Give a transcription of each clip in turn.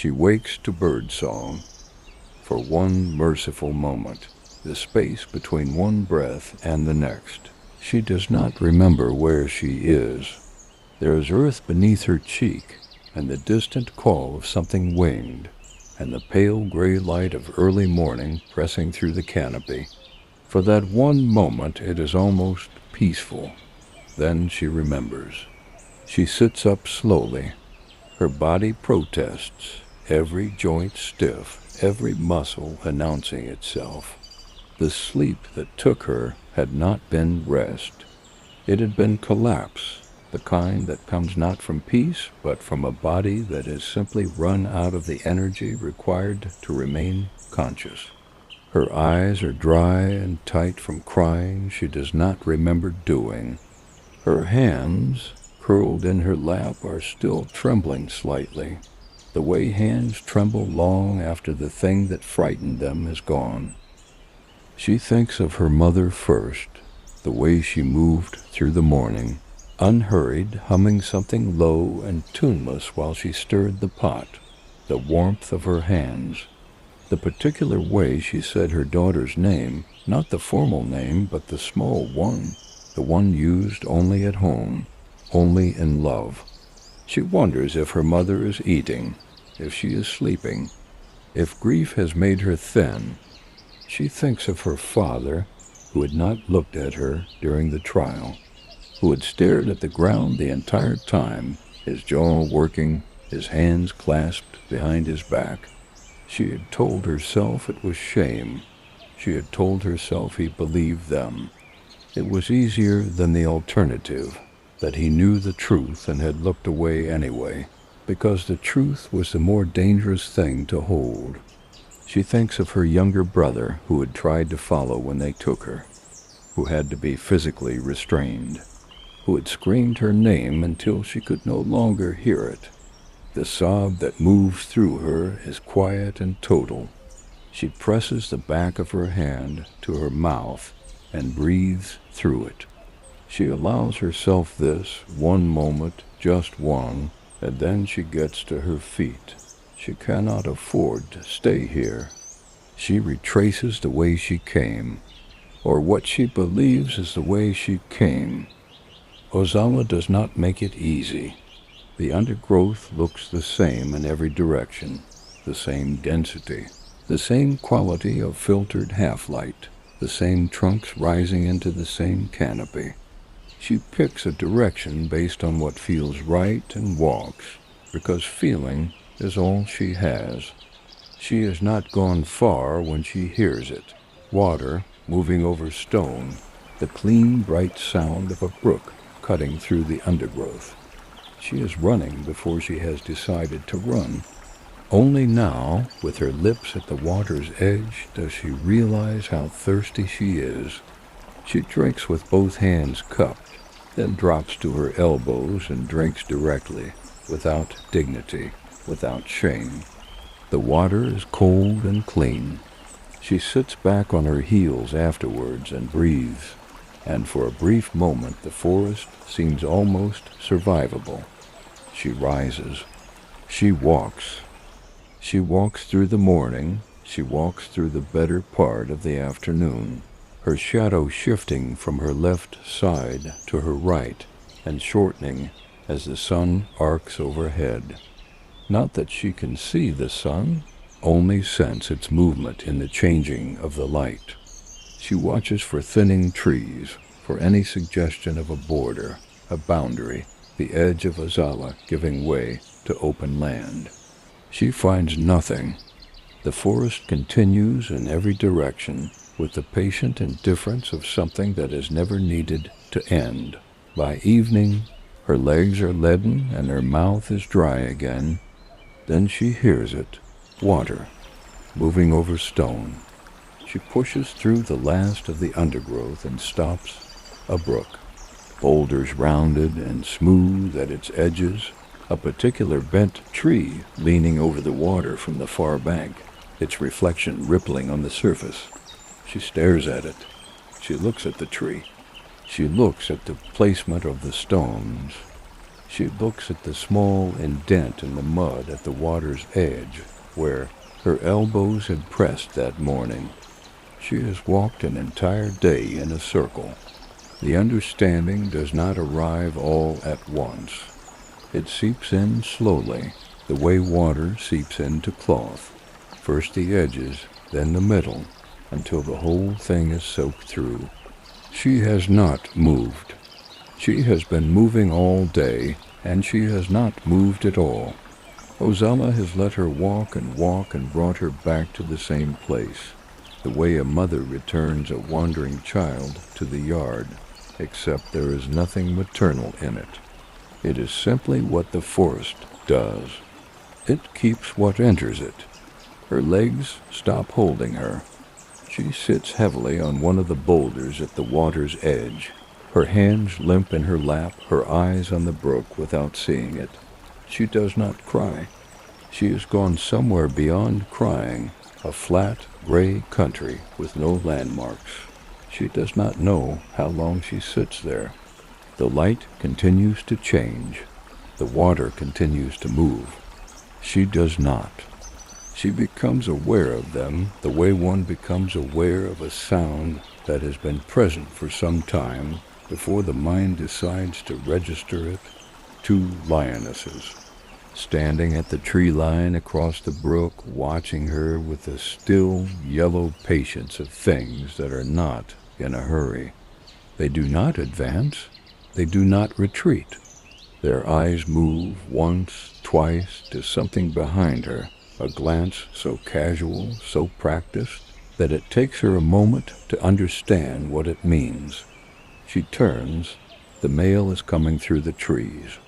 She wakes to birdsong. For one merciful moment, the space between one breath and the next, she does not remember where she is. There is earth beneath her cheek, and the distant call of something winged, and the pale gray light of early morning pressing through the canopy. For that one moment it is almost peaceful. Then she remembers. She sits up slowly. Her body protests, every joint stiff, every muscle announcing itself. The sleep that took her had not been rest. It had been collapse, the kind that comes not from peace, but from a body that has simply run out of the energy required to remain conscious. Her eyes are dry and tight from crying she does not remember doing. Her hands, curled in her lap, are still trembling slightly, the way hands tremble long after the thing that frightened them is gone. She thinks of her mother first, the way she moved through the morning, unhurried, humming something low and tuneless while she stirred the pot, the warmth of her hands, the particular way she said her daughter's name, not the formal name, but the small one, the one used only at home, only in love. She wonders if her mother is eating, if she is sleeping, if grief has made her thin. She thinks of her father, who had not looked at her during the trial, who had stared at the ground the entire time, his jaw working, his hands clasped behind his back. She had told herself it was shame. She had told herself he believed them. It was easier than the alternative, that he knew the truth and had looked away anyway, because the truth was the more dangerous thing to hold. She thinks of her younger brother who had tried to follow when they took her, who had to be physically restrained, who had screamed her name until she could no longer hear it. The sob that moves through her is quiet and total. She presses the back of her hand to her mouth and breathes through it. She allows herself this one moment, just one, and then she gets to her feet. She cannot afford to stay here. She retraces the way she came, or what she believes is the way she came. Ozala does not make it easy. The undergrowth looks the same in every direction, the same density, the same quality of filtered half-light, the same trunks rising into the same canopy. She picks a direction based on what feels right and walks, because feeling is all she has. She has not gone far when she hears it. Water moving over stone, the clean, bright sound of a brook cutting through the undergrowth. She is running before she has decided to run. Only now, with her lips at the water's edge, does she realize how thirsty she is. She drinks with both hands cupped, then drops to her elbows and drinks directly, without dignity, without shame. The water is cold and clean. She sits back on her heels afterwards and breathes, and for a brief moment the forest seems almost survivable. She rises. She walks. She walks through the morning. She walks through the better part of the afternoon, her shadow shifting from her left side to her right and shortening as the sun arcs overhead. Not that she can see the sun, only sense its movement in the changing of the light. She watches for thinning trees, for any suggestion of a border, a boundary, the edge of Ozala giving way to open land. She finds nothing. The forest continues in every direction with the patient indifference of something that is never needed to end. By evening, her legs are leaden and her mouth is dry again. Then she hears it, water, moving over stone. She pushes through the last of the undergrowth and stops a brook. Boulders rounded and smooth at its edges, a particular bent tree leaning over the water from the far bank, its reflection rippling on the surface. She stares at it. She looks at the tree. She looks at the placement of the stones. She looks at the small indent in the mud at the water's edge, where her elbows had pressed that morning. She has walked an entire day in a circle. The understanding does not arrive all at once. It seeps in slowly, the way water seeps into cloth. First the edges, then the middle, until the whole thing is soaked through. She has not moved. She has been moving all day, and she has not moved at all. Ozala has let her walk and brought her back to the same place, the way a mother returns a wandering child to the yard, except there is nothing maternal in it. It is simply what the forest does. It keeps what enters it. Her legs stop holding her. She sits heavily on one of the boulders at the water's edge, her hands limp in her lap, her eyes on the brook without seeing it. She does not cry. She has gone somewhere beyond crying, a flat, gray country with no landmarks. She does not know how long she sits there. The light continues to change. The water continues to move. She does not. She becomes aware of them the way one becomes aware of a sound that has been present for some time before the mind decides to register it. 2 lionesses, standing at the tree line across the brook, watching her with the still, yellow patience of things that are not in a hurry. They do not advance. They do not retreat. Their eyes move once, twice, to something behind her, a glance so casual, so practiced, that it takes her a moment to understand what it means. She turns. The male is coming through the trees.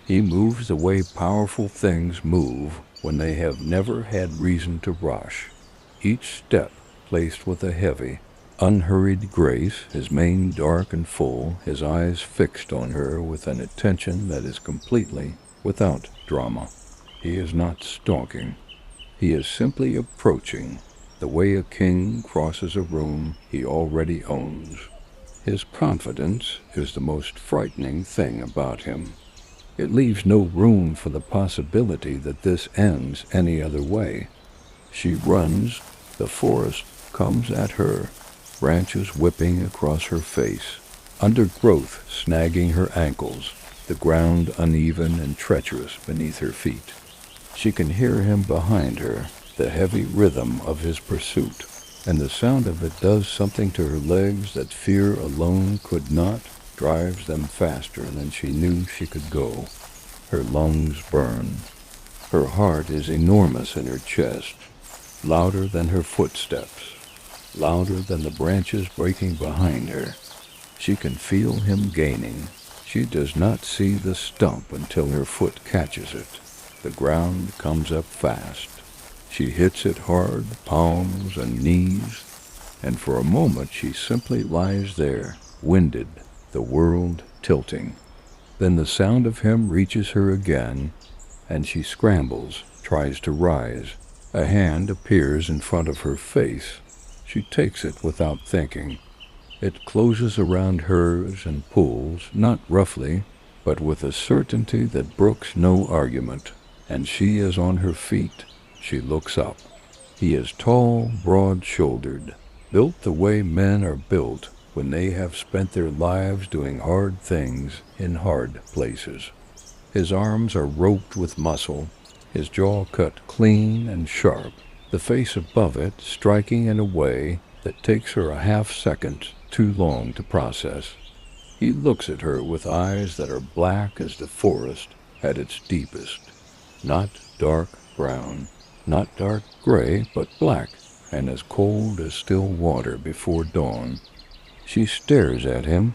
He moves the way powerful things move when they have never had reason to rush. Each step placed with a heavy, unhurried grace, his mane dark and full, his eyes fixed on her with an attention that is completely without drama. He is not stalking. He is simply approaching, the way a king crosses a room he already owns. His confidence is the most frightening thing about him. It leaves no room for the possibility that this ends any other way. She runs. The forest comes at her, branches whipping across her face, undergrowth snagging her ankles, the ground uneven and treacherous beneath her feet. She can hear him behind her, the heavy rhythm of his pursuit, and the sound of it does something to her legs that fear alone could not, drives them faster than she knew she could go. Her lungs burn. Her heart is enormous in her chest, louder than her footsteps, louder than the branches breaking behind her. She can feel him gaining. She does not see the stump until her foot catches it. The ground comes up fast. She hits it hard, palms and knees, and for a moment she simply lies there, winded, the world tilting. Then the sound of him reaches her again, and she scrambles, tries to rise. A hand appears in front of her face. She takes it without thinking. It closes around hers and pulls, not roughly, but with a certainty that brooks no argument, and she is on her feet. She looks up. He is tall, broad-shouldered, built the way men are built when they have spent their lives doing hard things in hard places. His arms are roped with muscle, his jaw cut clean and sharp, the face above it striking in a way that takes her a half-second too long to process. He looks at her with eyes that are black as the forest at its deepest, not dark brown, not dark gray, but black, and as cold as still water before dawn. She stares at him.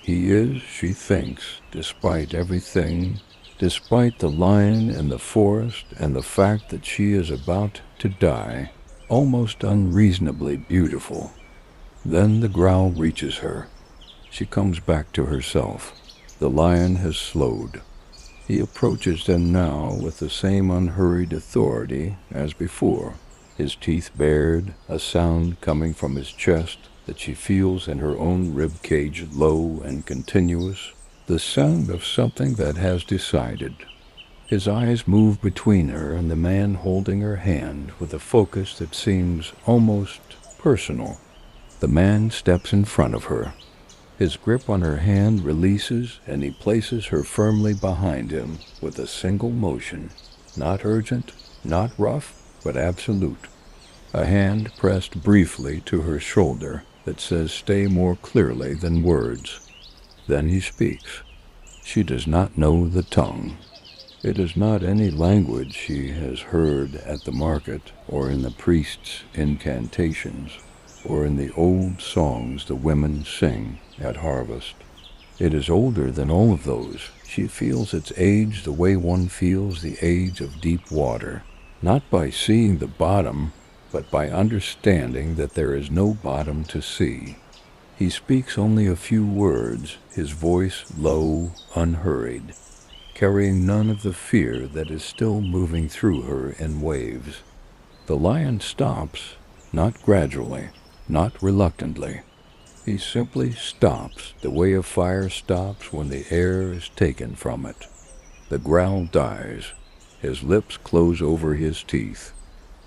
He is, she thinks, despite everything, despite the lion in the forest and the fact that she is about to die, almost unreasonably beautiful. Then the growl reaches her. She comes back to herself. The lion has slowed. He approaches them now with the same unhurried authority as before, his teeth bared, a sound coming from his chest that she feels in her own rib cage, low and continuous. the sound of something that has decided. His eyes move between her and the man holding her hand with a focus that seems almost personal. The man steps in front of her. His grip on her hand releases and he places her firmly behind him with a single motion, not urgent, not rough, but absolute. A hand pressed briefly to her shoulder that says stay more clearly than words. Then he speaks. She does not know the tongue. It is not any language she has heard at the market or in the priest's incantations or in the old songs the women sing at harvest. It is older than all of those. She feels its age the way one feels the age of deep water, not by seeing the bottom, but by understanding that there is no bottom to see. He speaks only a few words, his voice low, unhurried, carrying none of the fear that is still moving through her in waves. The lion stops, not gradually, not reluctantly. He simply stops the way a fire stops when the air is taken from it. The growl dies. His lips close over his teeth.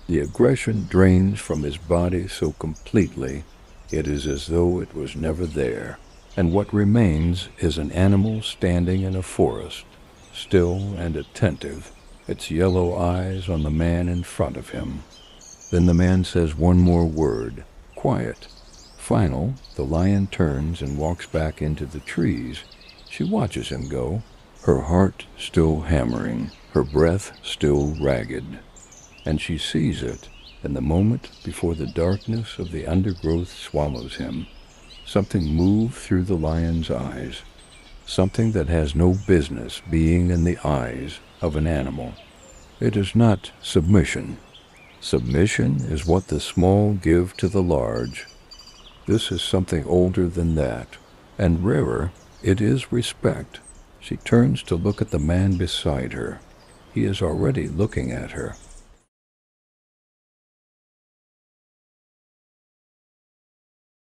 The aggression drains from his body so completely it is as though it was never there, and what remains is an animal standing in a forest, still and attentive, its yellow eyes on the man in front of him. Then the man says one more word, quiet. Final, the lion turns and walks back into the trees. She watches him go, her heart still hammering, her breath still ragged. And she sees it in the moment before the darkness of the undergrowth swallows him. Something move through the lion's eyes, something that has no business being in the eyes of an animal. It is not submission. Submission is what the small give to the large. This is something older than that, and rarer. It is respect. She turns to look at the man beside her. He is already looking at her.